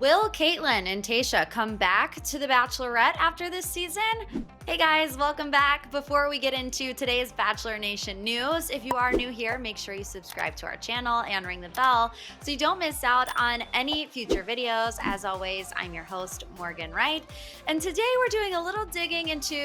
Will Caitlyn and Tayshia come back to The Bachelorette after this season? Hey guys, welcome back. Before we get into today's Bachelor Nation news, if you are new here, make sure you subscribe to our channel and ring the bell so you don't miss out on any future videos. As always, I'm your host, Morgan Wright, and today we're doing a little digging into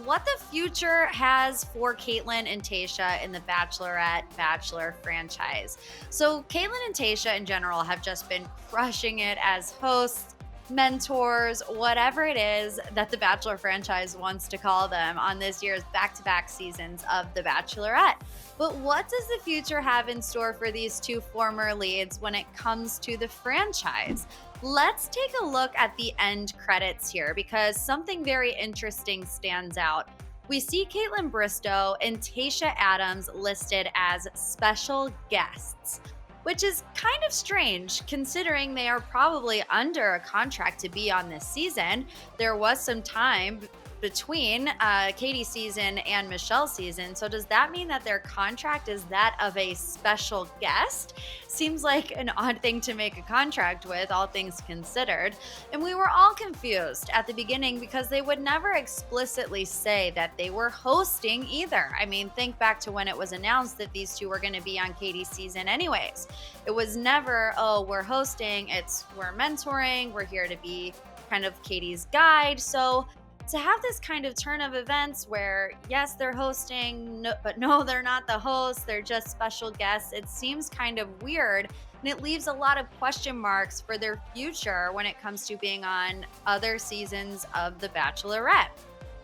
what the future has for Caitlyn and Tayshia in the Bachelorette Bachelor franchise. So Caitlyn and Tayshia in general have just been crushing it as hosts, mentors, whatever it is that the Bachelor franchise wants to call them on this year's back-to-back seasons of The Bachelorette. But what does the future have in store for these two former leads when it comes to the franchise? Let's take a look at the end credits here because something very interesting stands out. We see Kaitlyn Bristowe and Tayshia Adams listed as special guests, which is kind of strange considering they are probably under a contract to be on this season. There was some time between Katie's season and Michelle's season. So does that mean that their contract is that of a special guest? Seems like an odd thing to make a contract with, all things considered. And we were all confused at the beginning because they would never explicitly say that they were hosting either. I mean, think back to when it was announced that these two were going to be on Katie's season anyways. It was never, oh, we're hosting, it's we're mentoring, we're here to be kind of Katie's guide. So to have this kind of turn of events where, yes, they're hosting, but no, they're not the host, they're just special guests, it seems kind of weird. And it leaves a lot of question marks for their future when it comes to being on other seasons of The Bachelorette.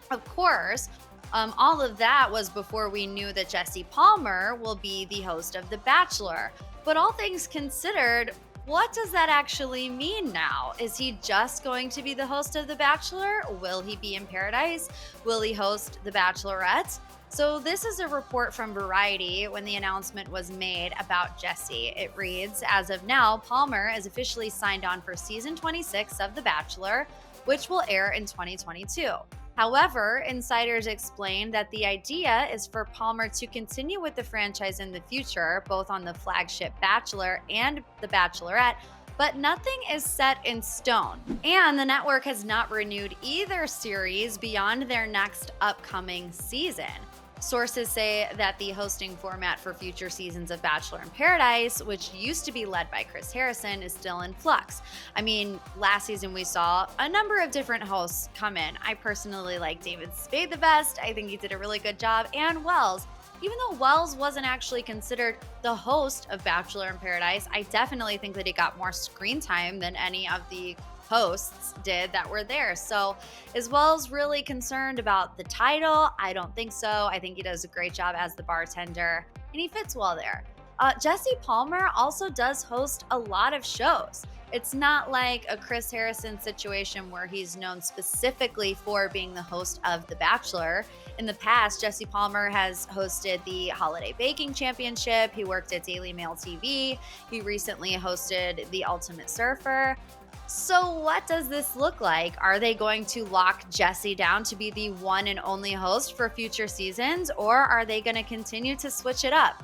Of course, all of that was before we knew that Jesse Palmer will be the host of The Bachelor. But all things considered, what does that actually mean now? Is he just going to be the host of The Bachelor? Will he be in Paradise? Will he host The Bachelorette? So this is a report from Variety when the announcement was made about Jesse. It reads, as of now, Palmer is officially signed on for season 26 of The Bachelor, which will air in 2022. However, insiders explained that the idea is for Palmer to continue with the franchise in the future, both on the flagship Bachelor and The Bachelorette, but nothing is set in stone. And the network has not renewed either series beyond their next upcoming season. Sources say that the hosting format for future seasons of Bachelor in Paradise, which used to be led by Chris Harrison, is still in flux. I mean, last season we saw a number of different hosts come in. I personally like David Spade the best. I think he did a really good job. And Wells. Even though Wells wasn't actually considered the host of Bachelor in Paradise, I definitely think that he got more screen time than any of the hosts did that were there. So is Wells really concerned about the title? I don't think so. I think he does a great job as the bartender and he fits well there. Jesse Palmer also does host a lot of shows. It's not like a Chris Harrison situation where he's known specifically for being the host of The Bachelor. In the past, Jesse Palmer has hosted the Holiday Baking Championship. He worked at Daily Mail TV. He recently hosted The Ultimate Surfer. So what does this look like? Are they going to lock Jesse down to be the one and only host for future seasons, or are they going to continue to switch it up?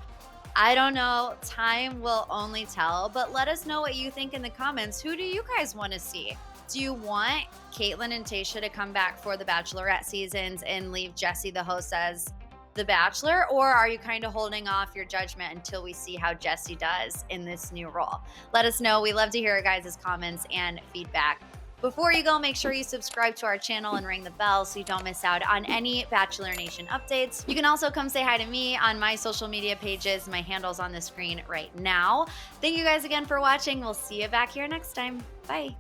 I don't know. Time will only tell, but let us know what you think in the comments. Who do you guys want to see? Do you want Caitlyn and Tayshia to come back for the Bachelorette seasons and leave Jesse the host as The Bachelor, or are you kind of holding off your judgment until we see how Jesse does in this new role? Let us know. We love to hear your guys' comments and feedback. Before you go, make sure you subscribe to our channel and ring the bell so you don't miss out on any Bachelor Nation updates. You can also come say hi to me on my social media pages. My handle's on the screen right now. Thank you guys again for watching. We'll see you back here next time. Bye.